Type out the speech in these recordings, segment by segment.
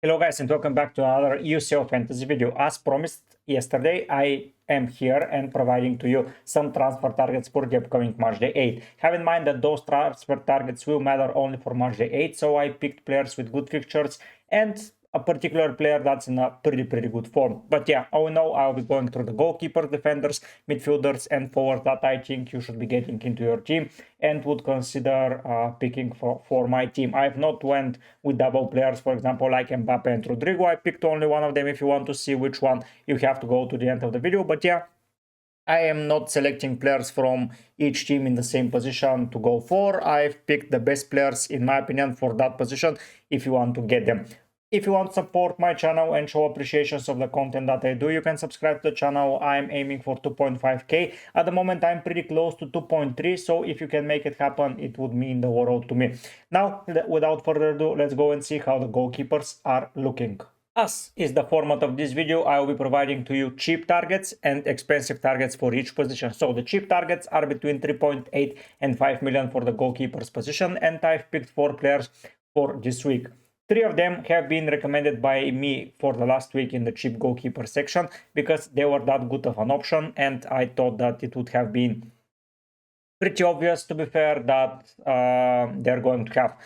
Hello guys and welcome back to another UCL Fantasy video. As promised yesterday, I am here and providing to you some transfer targets for the upcoming Matchday 8. Have in mind that those transfer targets will matter only for Matchday 8, so I picked players with good fixtures and a particular player that's in a pretty good form. But yeah, all in all, I'll be going through the goalkeepers, defenders, midfielders, and forwards that I think you should be getting into your team and would consider picking for my team. I've not went with double players, for example, like Mbappe and Rodrigo. I picked only one of them. If you want to see which one, you have to go to the end of the video. But yeah, I am not selecting players from each team in the same position to go for. I've picked the best players, in my opinion, for that position if you want to get them. If you want to support my channel and show appreciations of the content that I do, you can subscribe to the channel. I'm aiming for 2.5k. At the moment, I'm pretty close to 2.3, so if you can make it happen, it would mean the world to me. Now, without further ado, let's go and see how the goalkeepers are looking. As is the format of this video, I will be providing to you cheap targets and expensive targets for each position. So the cheap targets are between 3.8 and 5 million for the goalkeeper's position, and I've picked 4 players for this week. 3 of them have been recommended by me for the last week in the cheap goalkeeper section because they were that good of an option, and I thought that it would have been pretty obvious, to be fair, that they're going to have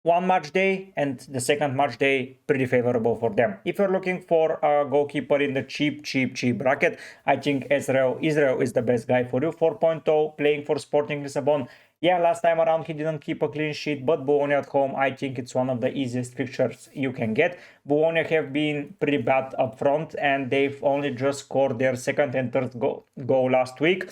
one match day and the second match day pretty favorable for them. If you're looking for a goalkeeper in the cheap bracket, I think Israel is the best guy for you. 4.0, playing for Sporting Lisbon. Yeah, last time around he didn't keep a clean sheet, but Bologna at home, I think it's one of the easiest fixtures you can get. Bologna have been pretty bad up front, and they've only just scored their second and third goal last week.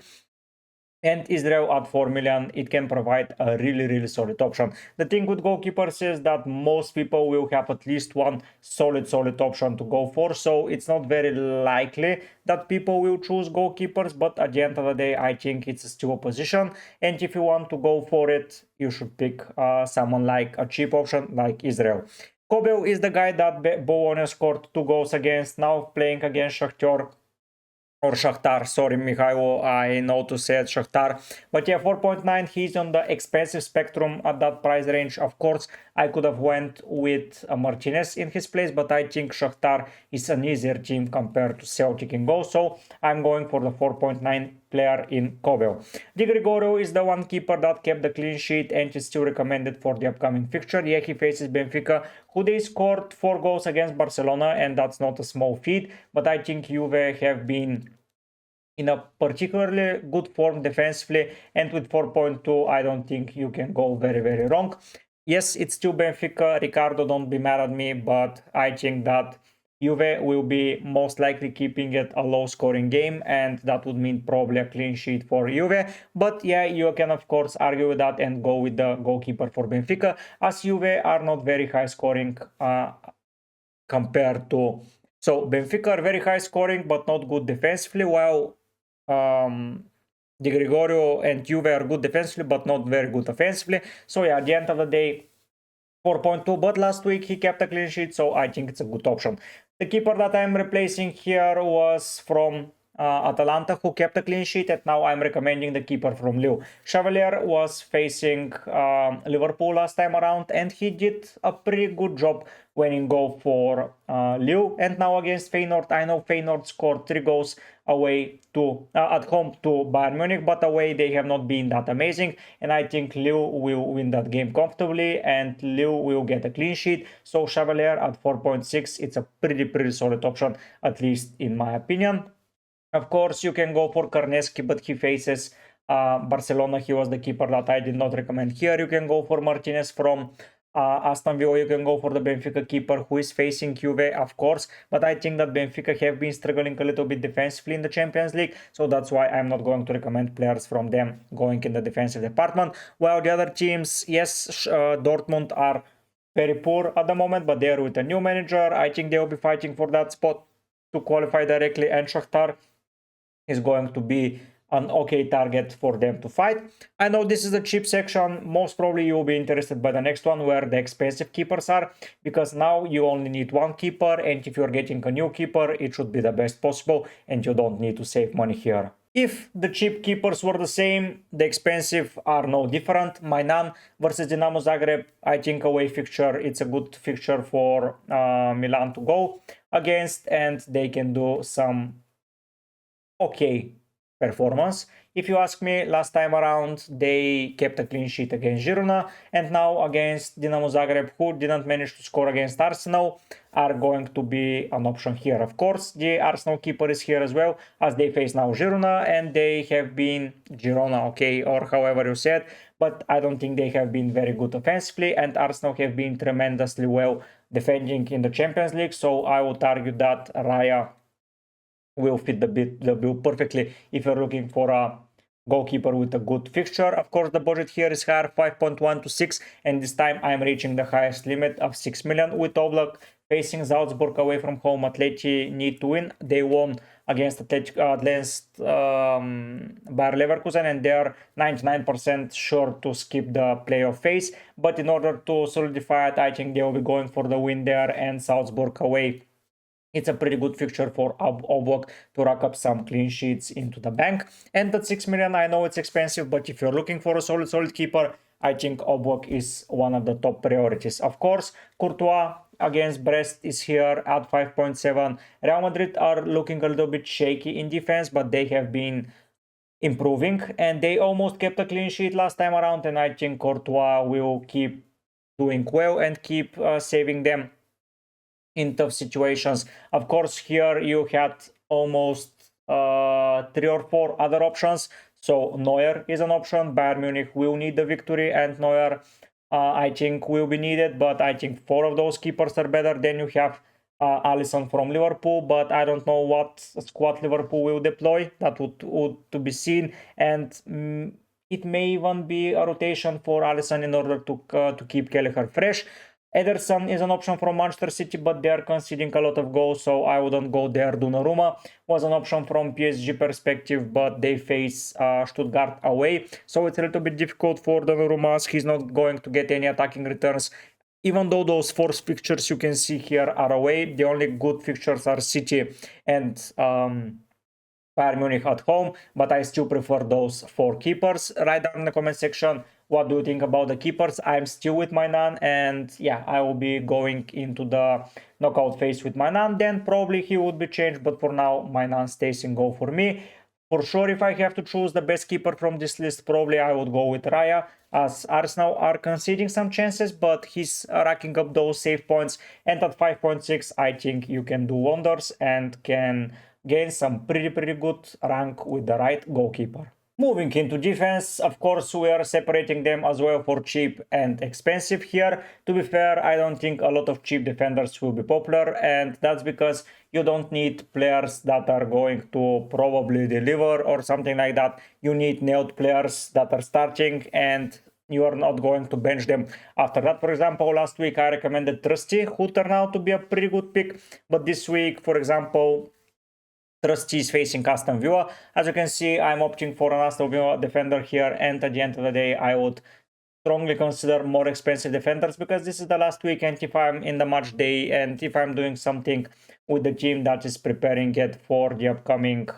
And Israel at 4 million, it can provide a really solid option. The thing with goalkeepers is that most people will have at least one solid option to go for, so it's not very likely that people will choose goalkeepers, but at the end of the day, I think it's still a position, and if you want to go for it, you should pick someone like a cheap option like Israel. Kobel is the guy that Bologna scored 2 goals against, now playing against Shakhtar. Or Shakhtar, sorry Mikhailo, I know to say it Shakhtar. But yeah, 4.9, he's on the expensive spectrum at that price range. Of course, I could have went with Martinez in his place, but I think Shakhtar is an easier team compared to Celtic in goal. So I'm going for the 4.9 player in Kobel. Di Gregorio is the one keeper that kept the clean sheet and is still recommended for the upcoming fixture. Yeah, he faces Benfica, who they scored 4 goals against Barcelona, and that's not a small feat, but I think Juve have been in a particularly good form defensively, and with 4.2 I don't think you can go very wrong. Yes, it's still Benfica. Ricardo, don't be mad at me, but I think that Juve will be most likely keeping it a low scoring game, and that would mean probably a clean sheet for Juve. But yeah, you can of course argue with that and go with the goalkeeper for Benfica, as Juve are not very high scoring compared to... So Benfica are very high scoring but not good defensively, while Di Gregorio and Juve are good defensively but not very good offensively. So yeah, at the end of the day, 4.2, but last week he kept a clean sheet, so I think it's a good option. The keeper that I'm replacing here was from Atalanta, who kept a clean sheet, and now I'm recommending the keeper from Lille. Chevalier was facing Liverpool last time around, and he did a pretty good job winning goal for Lille. And now against Feyenoord, I know Feyenoord scored 3 goals away to at home to Bayern Munich, but away they have not been that amazing, and I think Lille will win that game comfortably and Lille will get a clean sheet. So Chevalier at 4.6, it's a pretty solid option, at least in my opinion. Of course, you can go for Karneski, but he faces Barcelona. He was the keeper that I did not recommend here. You can go for Martinez from Aston Villa. You can go for the Benfica keeper, who is facing Juve, of course, but I think that Benfica have been struggling a little bit defensively in the Champions League, so that's why I'm not going to recommend players from them going in the defensive department. While the other teams, yes, Dortmund are very poor at the moment, but they're with a new manager. I think they will be fighting for that spot to qualify directly, and Shakhtar is going to be an okay target for them to fight. I know this is the cheap section. Most probably you will be interested by the next one, where the expensive keepers are, because now you only need one keeper, and if you're getting a new keeper, it should be the best possible and you don't need to save money here. If the cheap keepers were the same, the expensive are no different. Mainan versus Dinamo Zagreb, I think away fixture, it's a good fixture for Milan to go against, and they can do some okay performance. If you ask me, last time around they kept a clean sheet against Girona, and now against Dinamo Zagreb, who didn't manage to score against Arsenal, are going to be an option here. Of course, the Arsenal keeper is here as well, as they face now Girona, and they have been Girona, okay, or however you said, but I don't think they have been very good offensively, and Arsenal have been tremendously well defending in the Champions League, so I would argue that Raya will fit the bill perfectly if you're looking for a goalkeeper with a good fixture. Of course, the budget here is higher, 5.1 to 6, and this time I'm reaching the highest limit of 6 million with Oblak facing Salzburg away from home. Atleti need to win. They won against Bayer Leverkusen, and they are 99% sure to skip the playoff phase. But in order to solidify it, I think they will be going for the win there, and Salzburg away, it's a pretty good fixture for Oblak to rack up some clean sheets into the bank. And at 6 million, I know it's expensive, but if you're looking for a solid keeper, I think Oblak is one of the top priorities. Of course, Courtois against Brest is here at 5.7. Real Madrid are looking a little bit shaky in defense, but they have been improving, and they almost kept a clean sheet last time around, and I think Courtois will keep doing well and keep saving them in tough situations. Of course, here you had almost 3 or 4 other options. So Neuer is an option. Bayern Munich will need the victory, and Neuer I think will be needed, but I think 4 of those keepers are better. Then you have Alisson from Liverpool, but I don't know what squad Liverpool will deploy. That would to be seen, and it may even be a rotation for Alisson in order to keep Kelleher fresh. Ederson is an option from Manchester City, but they are conceding a lot of goals, so I wouldn't go there. Donnarumma was an option from PSG perspective, but they face Stuttgart away, so it's a little bit difficult for Donnarumma, as he's not going to get any attacking returns. Even though those 4 fixtures you can see here are away, the only good fixtures are City and Bayern Munich at home, but I still prefer those 4 keepers. Write down in the comment section what do you think about the keepers. I'm still with Mainan, and yeah, I will be going into the knockout phase with Mainan. Then probably he would be changed, but for now Mainan stays in goal for me. For sure, if I have to choose the best keeper from this list, probably I would go with Raya, as Arsenal are conceding some chances, but he's racking up those save points, and at 5.6 I think you can do wonders and can gain some pretty good rank with the right goalkeeper. Moving into defense, of course, we are separating them as well for cheap and expensive here. To be fair, I don't think a lot of cheap defenders will be popular, and that's because you don't need players that are going to probably deliver or something like that. You need nailed players that are starting, and you are not going to bench them after that. For example, last week I recommended Trusty, who turned out to be a pretty good pick, but this week, for example, Trusty is facing Aston Villa. As you can see, I'm opting for an Aston Villa defender here, and at the end of the day, I would strongly consider more expensive defenders, because this is the last weekend if I'm in the match day and if I'm doing something with the team that is preparing it for the upcoming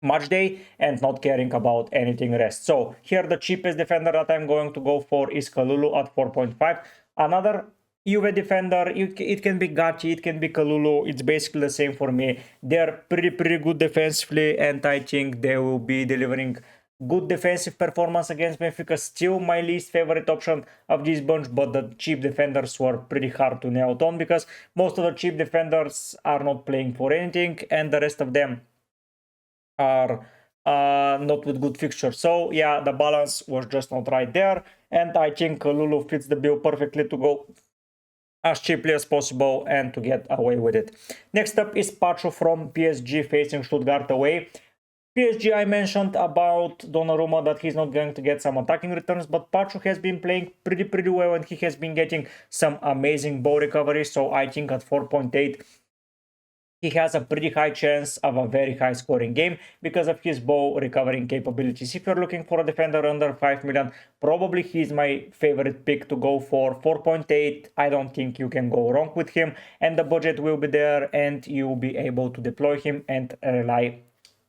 match day and not caring about anything rest. So here the cheapest defender that I'm going to go for is Kalulu at 4.5. Another Juve defender, it can be Gatti, it can be Kalulu, it's basically the same for me. They're pretty good defensively, and I think they will be delivering good defensive performance against Benfica. Still my least favorite option of this bunch, but the cheap defenders were pretty hard to nail down, because most of the cheap defenders are not playing for anything, and the rest of them are not with good fixtures. So yeah, the balance was just not right there, and I think Kalulu fits the bill perfectly to go as cheaply as possible and to get away with it. Next up is Pacho from PSG facing Stuttgart away. PSG, I mentioned about Donnarumma that he's not going to get some attacking returns, but Pacho has been playing pretty well, and he has been getting some amazing ball recovery. So I think at 4.8 he has a pretty high chance of a very high scoring game because of his ball recovering capabilities. If you're looking for a defender under 5 million, probably he's my favorite pick to go for. 4.8, I don't think you can go wrong with him, and the budget will be there, and you'll be able to deploy him and rely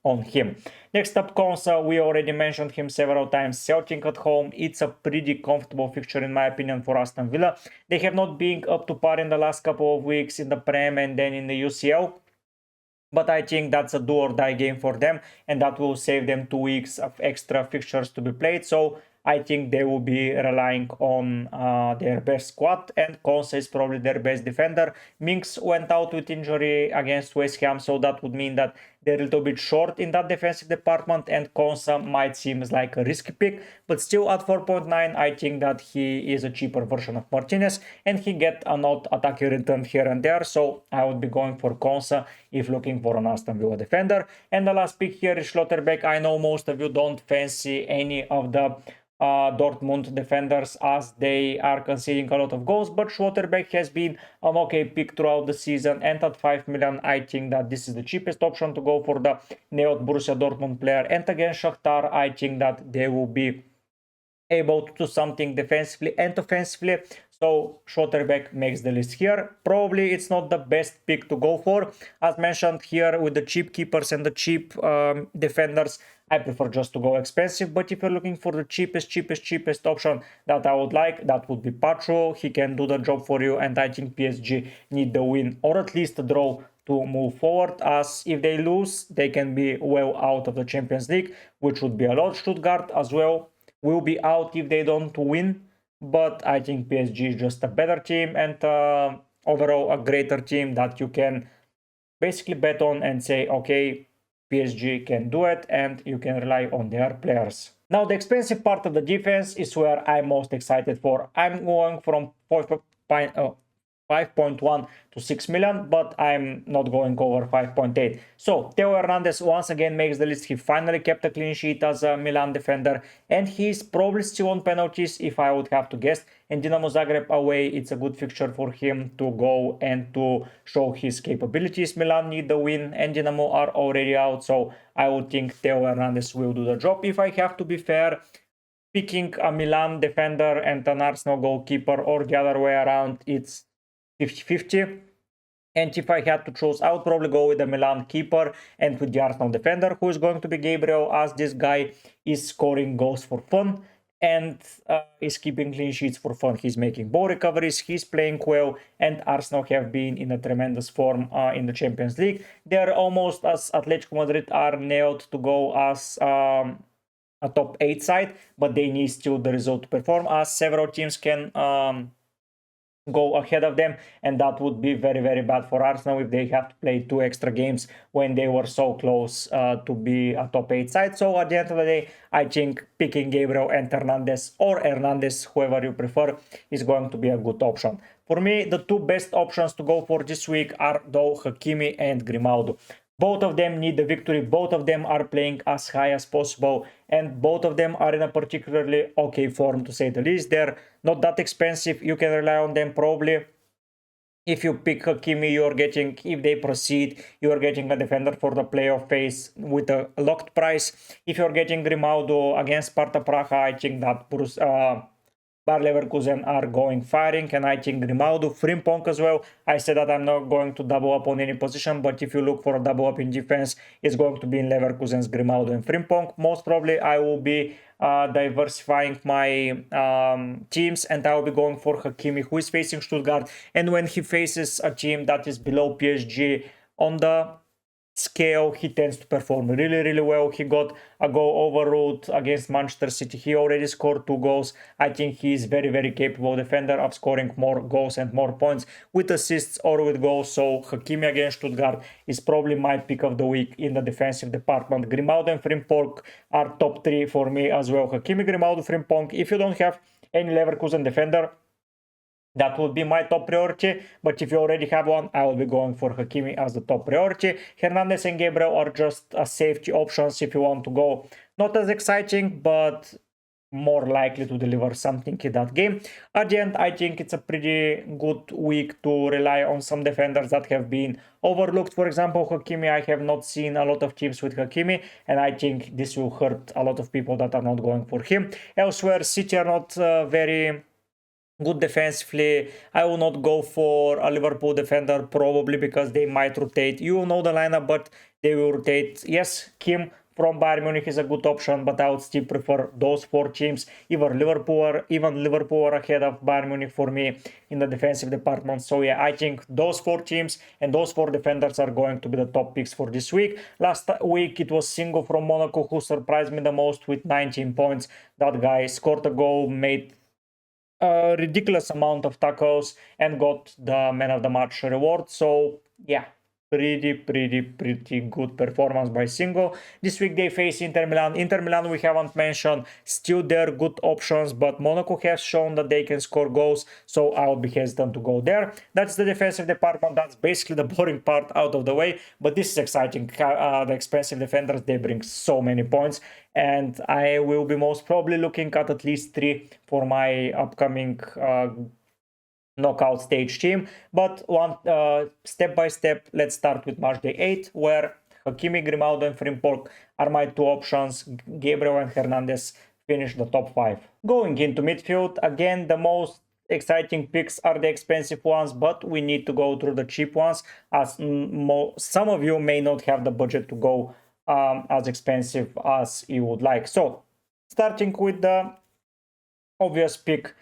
on him. Next up, Konsa, we already mentioned him several times. Celtic at home, it's a pretty comfortable fixture in my opinion for Aston Villa. They have not been up to par in the last couple of weeks in the Prem and then in the UCL. But I think that's a do or die game for them, and that will save them 2 weeks of extra fixtures to be played. So I think they will be relying on their best squad, and Konsa is probably their best defender. Minks went out with injury against West Ham, so that would mean that they're a little bit short in that defensive department, and Konsa might seem like a risky pick, but still at 4.9, I think that he is a cheaper version of Martinez, and he get an odd attacking return here and there, so I would be going for Konsa if looking for an Aston Villa defender. And the last pick here is Schlotterbeck. I know most of you don't fancy any of the Dortmund defenders as they are conceding a lot of goals, but Schlotterbeck has been an okay pick throughout the season, and at 5 million I think that this is the cheapest option to go for the Neot Borussia Dortmund player. And against Shakhtar, I think that they will be able to do something defensively and offensively, so Schlotterbeck makes the list here. Probably it's not the best pick to go for. As mentioned here, with the cheap keepers and the cheap defenders, I prefer just to go expensive. But if you're looking for the cheapest option that I would like, that would be Pacho. He can do the job for you, and I think PSG need the win or at least a draw to move forward, as if they lose, they can be well out of the Champions League, which would be a lot. Stuttgart as well will be out if they don't win, but I think PSG is just a better team and overall a greater team that you can basically bet on and say, okay, PSG can do it, and you can rely on their players. Now, the expensive part of the defense is where I'm most excited for. I'm going from 5.1 to 6 million, but I'm not going over 5.8. So Theo Hernandez once again makes the list. He finally kept a clean sheet as a Milan defender, and he's probably still on penalties if I would have to guess. And Dinamo Zagreb away, it's a good fixture for him to go and to show his capabilities. Milan need the win, and Dinamo are already out, so I would think Theo Hernandez will do the job. If I have to be fair, picking a Milan defender and an Arsenal goalkeeper or the other way around, it's 50-50. And if I had to choose, I would probably go with the Milan keeper and with the Arsenal defender, who is going to be Gabriel, as this guy is scoring goals for fun and is keeping clean sheets for fun. He's making ball recoveries, he's playing well, and Arsenal have been in a tremendous form in the Champions League. They're almost as Atletico Madrid are nailed to go as a top 8 side, but they need still the result to perform, as several teams can go ahead of them, and that would be very, very bad for Arsenal if they have to play 2 extra games when they were so close to be a top 8 side. So at the end of the day, I think picking Gabriel and Hernandez, or Hernandez, whoever you prefer, is going to be a good option. For me, the 2 best options to go for this week are though Hakimi and Grimaldo. Both of them need the victory, both of them are playing as high as possible, and both of them are in a particularly okay form, to say the least. They're not that expensive, you can rely on them probably. If you pick Hakimi, you're getting, if they proceed, you're getting a defender for the playoff phase with a locked price. If you're getting Grimaldo against Sparta Praha, I think that Bayer Leverkusen are going firing, and I think Grimaldo, Frimpong as well. I said that I'm not going to double up on any position, but if you look for a double up in defense, it's going to be in Leverkusen's Grimaldo and Frimpong. Most probably I will be diversifying my teams, and I will be going for Hakimi, who is facing Stuttgart, and when he faces a team that is below PSG on the scale, he tends to perform really well. He got a goal overruled against Manchester City. He already scored 2 goals. I think he is very capable defender of scoring more goals and more points with assists or with goals. So Hakimi against Stuttgart is probably my pick of the week in the defensive department. Grimaldo and Frimpong are top 3 for me as well. Hakimi, Grimaldo, Frimpong. If you don't have any Leverkusen defender, that would be my top priority, but if you already have one, I will be going for Hakimi as the top priority. Hernandez and Gabriel are just a safety options if you want to go. Not as exciting, but more likely to deliver something in that game. At the end, I think it's a pretty good week to rely on some defenders that have been overlooked. For example, Hakimi, I have not seen a lot of teams with Hakimi, and I think this will hurt a lot of people that are not going for him. Elsewhere, City are not very good defensively. I will not go for a Liverpool defender probably because they might rotate. You will know the lineup, but they will rotate. Yes, Kim from Bayern Munich is a good option, but I would still prefer those 4 teams. Even Liverpool are ahead of Bayern Munich for me in the defensive department. So yeah, I think those 4 teams and those 4 defenders are going to be the top picks for this week. Last week it was Singo from Monaco who surprised me the most with 19 points. That guy scored a goal, made a ridiculous amount of tackles, and got the man of the match reward. So yeah, pretty good performance by Singo. This week they face Inter Milan. Inter Milan we haven't mentioned, still they're good options, but Monaco has shown that they can score goals, so I would be hesitant to go there. That's the defensive department. That's basically the boring part out of the way, but this is exciting. The expensive defenders, they bring so many points, and I will be most probably looking at least 3 for my upcoming knockout stage team. But one step by step, let's start with Matchday 8, where Hakimi, Grimaldo and Frimpong are my 2 options. Gabriel and Hernandez finish the top 5. Going into midfield, again, the most exciting picks are the expensive ones, but we need to go through the cheap ones, as some of you may not have the budget to go as expensive as you would like. So starting with the obvious pick,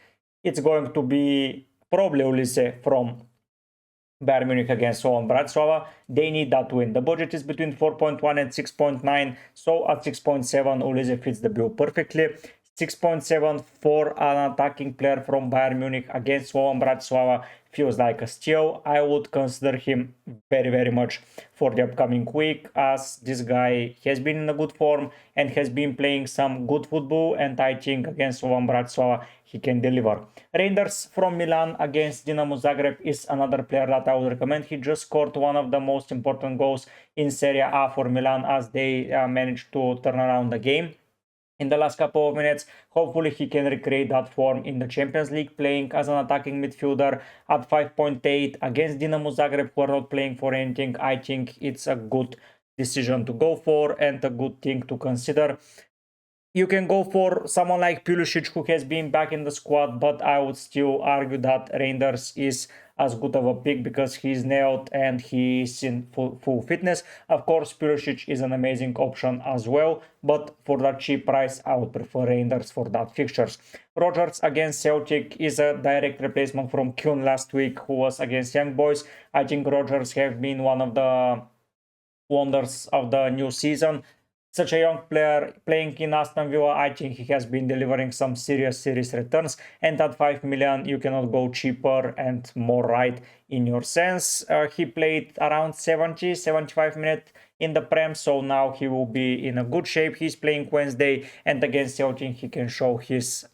it's going to be probably Ulisse from Bayern Munich against Slovan Bratislava. They need that win. The budget is between 4.1 and 6.9, so at 6.7 Ulisse fits the bill perfectly. 6.7 for an attacking player from Bayern Munich against Slovan Bratislava feels like a steal. I would consider him very much for the upcoming week, as this guy has been in a good form and has been playing some good football, and I think against Slovan Bratislava he can deliver. Reinders from Milan against Dinamo Zagreb is another player that I would recommend. He just scored one of the most important goals in Serie A for Milan, as they managed to turn around the game in the last couple of minutes. Hopefully he can recreate that form in the Champions League, playing as an attacking midfielder at 5.8 against Dinamo Zagreb, who are not playing for anything. I think it's a good decision to go for and a good thing to consider. You can go for someone like Pulisic, who has been back in the squad, but I would still argue that Reinders is as good of a pick because he's nailed and he's in full fitness. Of course, Pulisic is an amazing option as well, but for that cheap price, I would prefer Reinders for that fixtures. Rodgers against Celtic is a direct replacement from Kuhn last week, who was against Young Boys. I think Rodgers have been one of the wonders of the new season. Such a young player playing in Aston Villa, I think he has been delivering some serious returns, and at 5 million you cannot go cheaper and more right in your sense. He played around 70-75 minutes in the Prem, so now he will be in a good shape. He's playing Wednesday, and against Celtic he can show his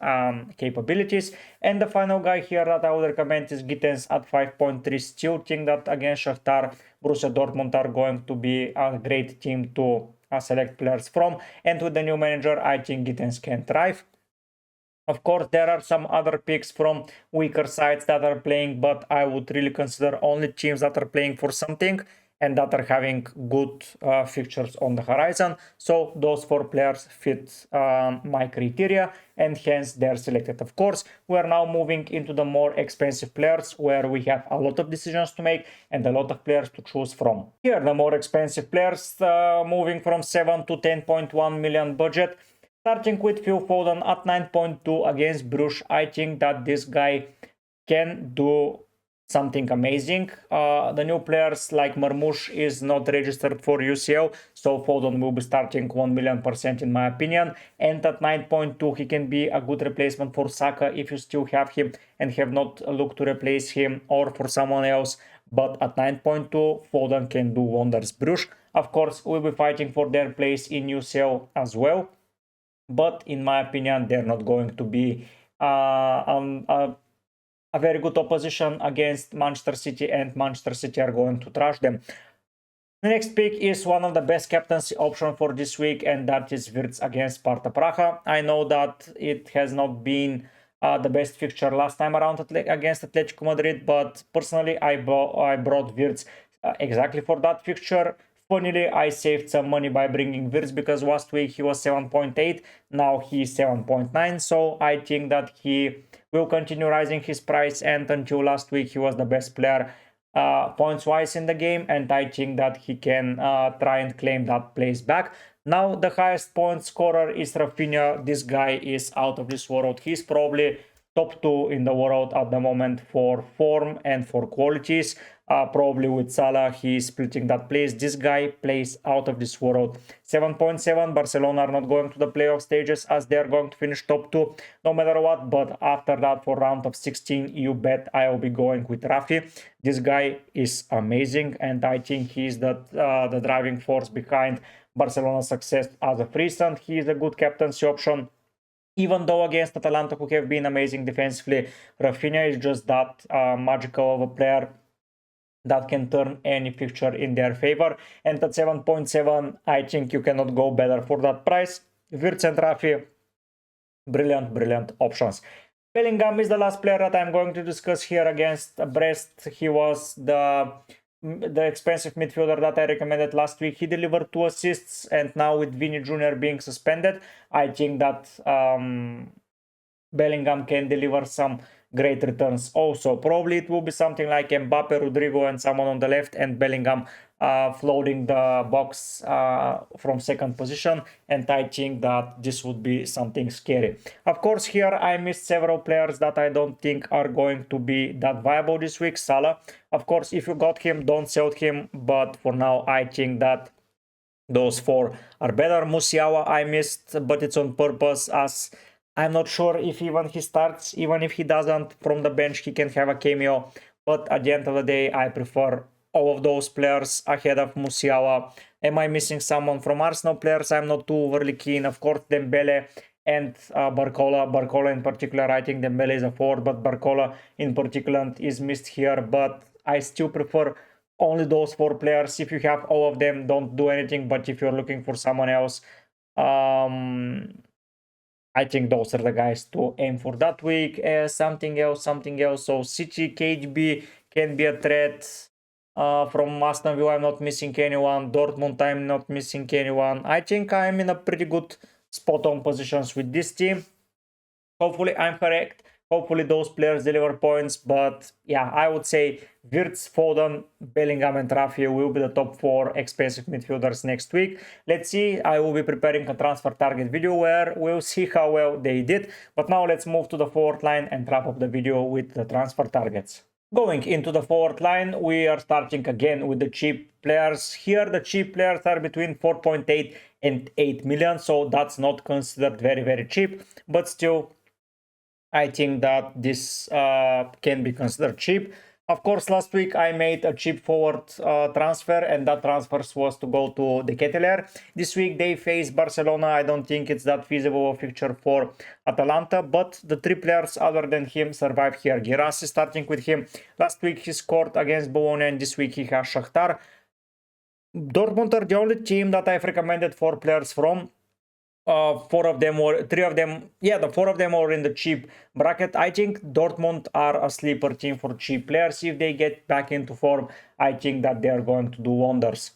capabilities. And the final guy here that I would recommend is Gittens at 5.3. Still think that against Shakhtar, Borussia Dortmund are going to be a great team to select players from, and with the new manager I think Gittens can thrive. Of course, there are some other picks from weaker sides that are playing, but I would really consider only teams that are playing for something and that are having good fixtures on the horizon. So those 4 players fit my criteria, and hence they're selected. Of course, we are now moving into the more expensive players, where we have a lot of decisions to make and a lot of players to choose from. Here, the more expensive players, moving from 7 to 10.1 million budget. Starting with Phil Foden at 9.2 against Bruges. I think that this guy can do something amazing. The new players like Marmoush is not registered for UCL, so Foden will be starting 1,000,000% in my opinion. And at 9.2 he can be a good replacement for Saka if you still have him and have not looked to replace him, or for someone else. But at 9.2 Foden can do wonders. Bruges, of course, will be fighting for their place in UCL as well, but in my opinion they're not going to be a very good opposition against Manchester City, and Manchester City are going to trash them. The next pick is one of the best captaincy options for this week, and that is Wirtz against Sparta Praha. I know that it has not been the best fixture last time around against Atletico Madrid, but personally I brought Wirtz exactly for that fixture. Funnily, I saved some money by bringing Wirtz because last week he was 7.8, now he's 7.9, so I think that he will continue rising his price, and until last week he was the best player points wise in the game, and I think that he can try and claim that place back. Now the highest point scorer is Rafinha. This guy is out of this world. He's probably top 2 in the world at the moment for form and for qualities. Probably with Salah, he's splitting that place. This guy plays out of this world. 7.7, Barcelona are not going to the playoff stages as they are going to finish top 2 no matter what. But after that, for round of 16, you bet I will be going with Rafi. This guy is amazing, and I think he's the driving force behind Barcelona's success as a recent. He is a good captaincy option. Even though against Atalanta, who have been amazing defensively, Rafinha is just that magical of a player that can turn any fixture in their favor. And at 7.7, I think you cannot go better for that price. Wirtz and Rafi, brilliant options. Bellingham is the last player that I'm going to discuss here against Brest. He was the expensive midfielder that I recommended last week. He delivered 2 assists, and now with Vini Jr. being suspended, I think that Bellingham can deliver some great returns also. Probably it will be something like Mbappe, Rodrigo, and someone on the left, and Bellingham floating the box from second position, and I think that this would be something scary. Of course, here I missed several players that I don't think are going to be that viable this week. Salah, of course, if you got him, don't sell him, but for now I think that those 4 are better. Musiala I missed, but it's on purpose, as I'm not sure if even he starts. Even if he doesn't, from the bench he can have a cameo, but at the end of the day I prefer all of those players ahead of Musiala. Am I missing someone from Arsenal players? I'm not too overly keen. Of course, Dembele and Barcola in particular. I think Dembele is a forward, but Barcola in particular is missed here. But I still prefer only those 4 players. If you have all of them, don't do anything. But if you're looking for someone else, I think those are the guys to aim for that week. Something else. So City, KHB can be a threat. From Aston Villa, I'm not missing anyone. Dortmund, I'm not missing anyone. I think I'm in a pretty good spot on positions with this team. Hopefully I'm correct. Hopefully those players deliver points. But yeah, I would say Wirtz, Foden, Bellingham, and Rafi will be the top 4 expensive midfielders next week. Let's see. I will be preparing a transfer target video where we'll see how well they did. But now let's move to the forward line and wrap up the video with the transfer targets. Going into the forward line, we are starting again with the cheap players. Here the cheap players are between 4.8 and 8 million, so that's not considered very cheap, but still I think that this can be considered cheap. Of course, last week I made a cheap forward transfer, and that transfer was to go to the Ketelaere. This week they face Barcelona. I don't think it's that feasible a fixture for Atalanta, but the 3 players other than him survive here. Guirassy, starting with him. Last week he scored against Bologna, and this week he has Shakhtar. Dortmund are the only team that I've recommended 4 players from. 4 of them were, 3 of them, yeah, the 4 of them are in the cheap bracket. I think Dortmund are a sleeper team for cheap players. If they get back into form, I think that they are going to do wonders.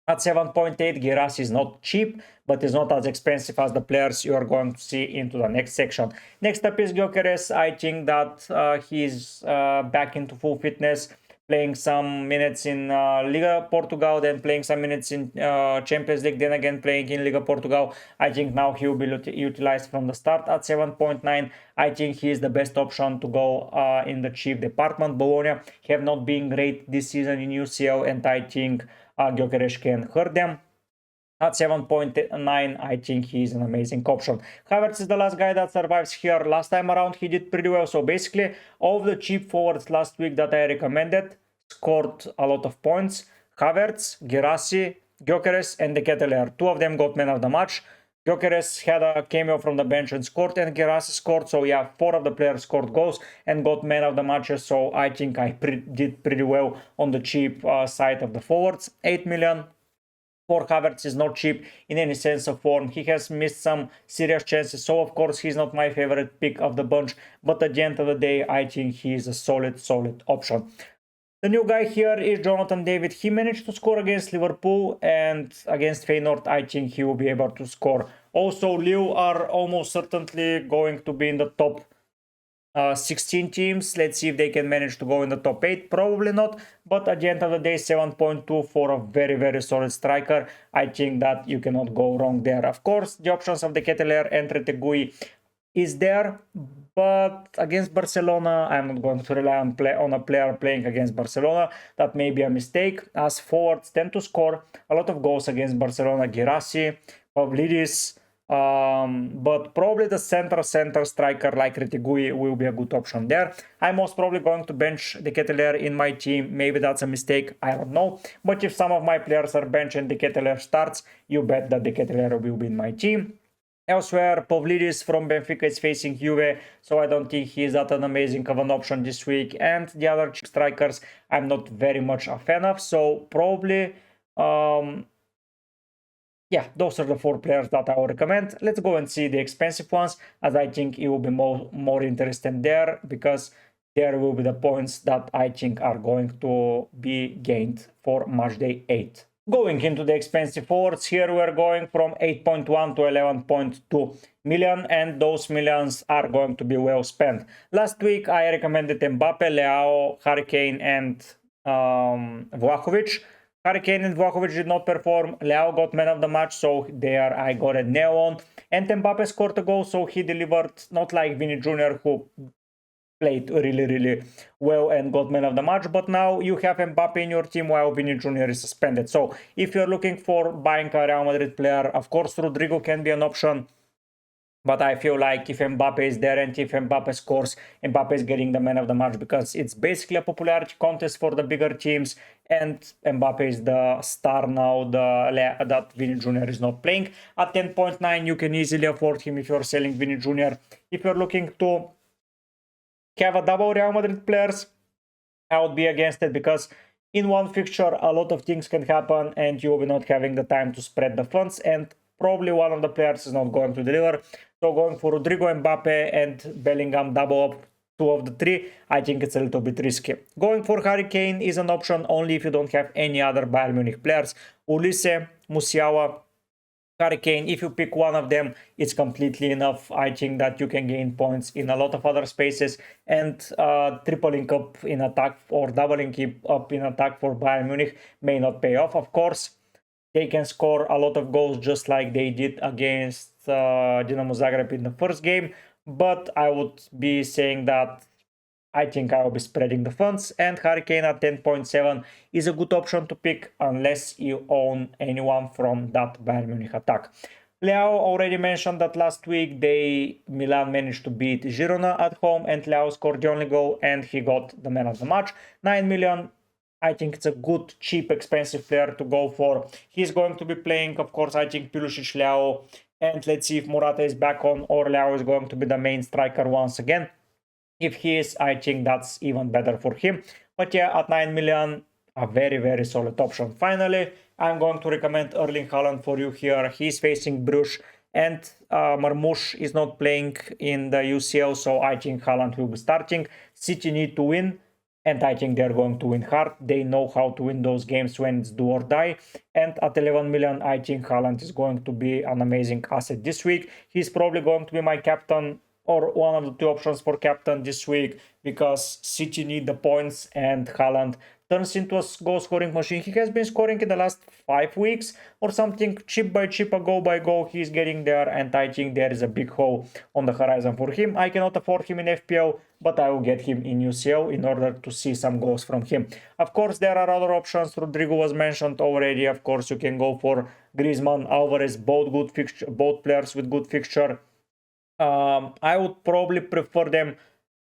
At 7.8, Guirassy is not cheap, but is not as expensive as the players you are going to see into the next section. Next up is Gyökeres. I think that he's back into full fitness, playing some minutes in Liga Portugal, then playing some minutes in Champions League, then again playing in Liga Portugal. I think now he will be utilized from the start at 7.9. I think he is the best option to go in the cheap department. Bologna have not been great this season in UCL, and I think Gyökeres can hurt them. At 7.9, I think he's an amazing option. Havertz is the last guy that survives here. Last time around, he did pretty well. So basically, all of the cheap forwards last week that I recommended scored a lot of points. Havertz, Guirassy, Gyökeres, and the Ketelaere. 2 of them got man of the match. Gyökeres had a cameo from the bench and scored, and Guirassy scored. So yeah, 4 of the players scored goals and got man of the matches. So I think I did pretty well on the cheap side of the forwards. 8 million. For Havertz is not cheap in any sense of form. He has missed some serious chances, so of course he's not my favorite pick of the bunch, but at the end of the day I think he is a solid option. The new guy here is Jonathan David. He managed to score against Liverpool, and against Feyenoord I think he will be able to score. Also, Lille are almost certainly going to be in the top 16 teams. Let's see if they can manage to go in the top 8. Probably not, but at the end of the day, 7.2 for a very, very solid striker. I think that you cannot go wrong there. Of course, the options of the Ketelaere and Retegui is there, but against Barcelona, I'm not going to rely on a player playing against Barcelona. That may be a mistake, as forwards tend to score a lot of goals against Barcelona. Girassi, Pavlidis, but probably the center striker like Retegui will be a good option there. I'm most probably going to bench the Ketelaere in my team. Maybe that's a mistake, I don't know. But if some of my players are benched and the Ketelaere starts, you bet that the Ketelaere will be in my team. Elsewhere, Pavlidis from Benfica is facing Juve, so I don't think he's that an amazing of an option this week. And the other strikers, I'm not very much a fan of, so probably, yeah, those are the 4 players that I would recommend. Let's go and see the expensive ones, as I think it will be more interesting there, because there will be the points that I think are going to be gained for Matchday 8. Going into the expensive forwards, here we're going from 8.1 to 11.2 million, and those millions are going to be well spent. Last week I recommended Mbappe, Leao, Harry Kane and Vlahovic. Harry Kane and Vlahovic did not perform. Leao got man of the match, so there I got a nail on. And Mbappe scored a goal, so he delivered, not like Vini Jr., who played really well and got man of the match, but now you have Mbappe in your team while Vini Jr. is suspended. So if you're looking for buying a Real Madrid player, of course Rodrigo can be an option, but I feel like if Mbappe is there and if Mbappe scores, Mbappe is getting the man of the match, because it's basically a popularity contest for the bigger teams, and Mbappe is the star now that Vini Jr. is not playing. At 10.9 you can easily afford him if you're selling Vini Jr. If you're looking to have a double Real Madrid players, I would be against it, because in one fixture a lot of things can happen and you will be not having the time to spread the funds, and probably one of the players is not going to deliver. So going for Rodrigo, Mbappe and Bellingham double up 2 of the 3, I think it's a little bit risky. Going for Harry Kane is an option only if you don't have any other Bayern Munich players. Ulisse, Musiala, Harry Kane, if you pick one of them, it's completely enough. I think that you can gain points in a lot of other spaces, and tripling up in attack or doubling up in attack for Bayern Munich may not pay off. Of course, they can score a lot of goals just like they did against Dinamo Zagreb in the first game, but I would be saying that I think I will be spreading the funds, and Harry Kane at 10.7 is a good option to pick unless you own anyone from that Bayern Munich attack. Leao already mentioned that last week Milan managed to beat Girona at home, and Leao scored the only goal and he got the man of the match. 9 million. I think it's a good, cheap, expensive player to go for. He's going to be playing, of course, I think Pulisic, Leao, and let's see if Morata is back on or Leao is going to be the main striker once again. If he is, I think that's even better for him. But yeah, at 9 million, a very solid option. Finally, I'm going to recommend Erling Haaland for you here. He's facing Bruges, and Marmoush is not playing in the UCL, so I think Haaland will be starting. City need to win, and I think they're going to win hard. They know how to win those games when it's do or die. And at 11 million, I think Haaland is going to be an amazing asset this week. He's probably going to be my captain, or one of the 2 options for captain this week, because City need the points and Haaland turns into a goal scoring machine. He has been scoring in the last 5 weeks or something, chip by chip, a goal by goal. He's getting there, and I think there is a big hole on the horizon for him. I cannot afford him in FPL, but I will get him in UCL in order to see some goals from him. Of course, there are other options. Rodrigo was mentioned already. Of course, you can go for Griezmann, Alvarez, both players with good fixture. I would probably prefer them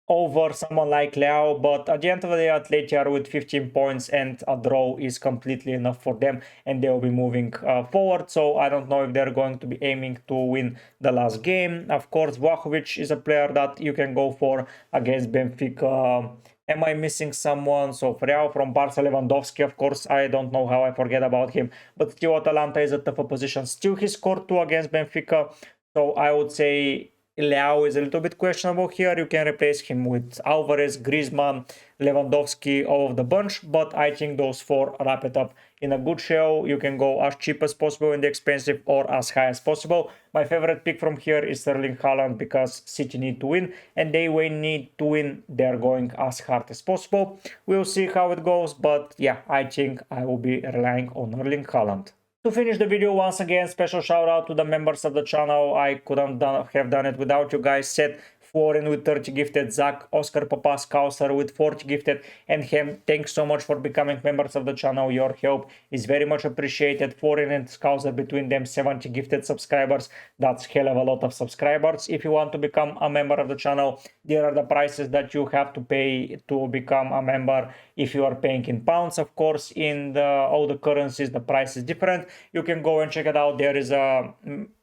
over someone like Leao, but at the end of the day, Atleti are with 15 points and a draw is completely enough for them, and they will be moving forward. So I don't know if they're going to be aiming to win the last game. Of course, Vlahovic is a player that you can go for against Benfica. Am I missing someone? So Freao from Barca, Lewandowski, of course, I don't know how I forget about him, but still Atalanta is a tougher position. Still he scored 2 against Benfica, so I would say Leao is a little bit questionable here. You can replace him with Alvarez, Griezmann, Lewandowski of the bunch, but I think those 4 wrap it up in a good show. You can go as cheap as possible in the expensive or as high as possible. My favorite pick from here is Erling Haaland because City need to win, and they need to win. They're going as hard as possible. We'll see how it goes, but yeah, I think I will be relying on Erling Haaland. To finish the video, once again, special shout out to the members of the channel. I couldn't have done it without you guys. Seth, Florin with 30 gifted, Zach, Oscar Papas, Kauser with 40 gifted, and Hem. Thanks so much for becoming members of the channel. Your help is very much appreciated. Florin and Kauser, between them 70 gifted subscribers. That's hell of a lot of subscribers. If you want to become a member of the channel, there are the prices that you have to pay to become a member. If you are paying in pounds, of course, in all the currencies, the price is different. You can go and check it out. There is a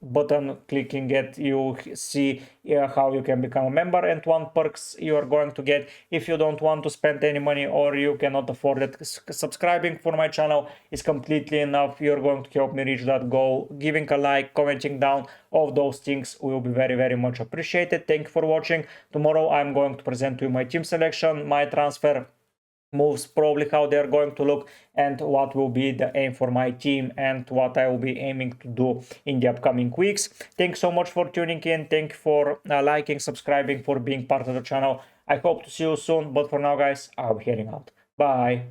button, clicking it, you see how you can become a member and what perks you are going to get. If you don't want to spend any money or you cannot afford it, subscribing for my channel is completely enough. You're going to help me reach that goal. Giving a like, commenting down, all those things will be very, very much appreciated. Thank you for watching. Tomorrow I'm going to present to you my team selection, my transfer moves, probably how they're going to look, and what will be the aim for my team and what I will be aiming to do in the upcoming weeks. Thanks so much for tuning in. Thank you for liking, subscribing, for being part of the channel. I hope to see you soon, but for now, guys, I'll be heading out. Bye.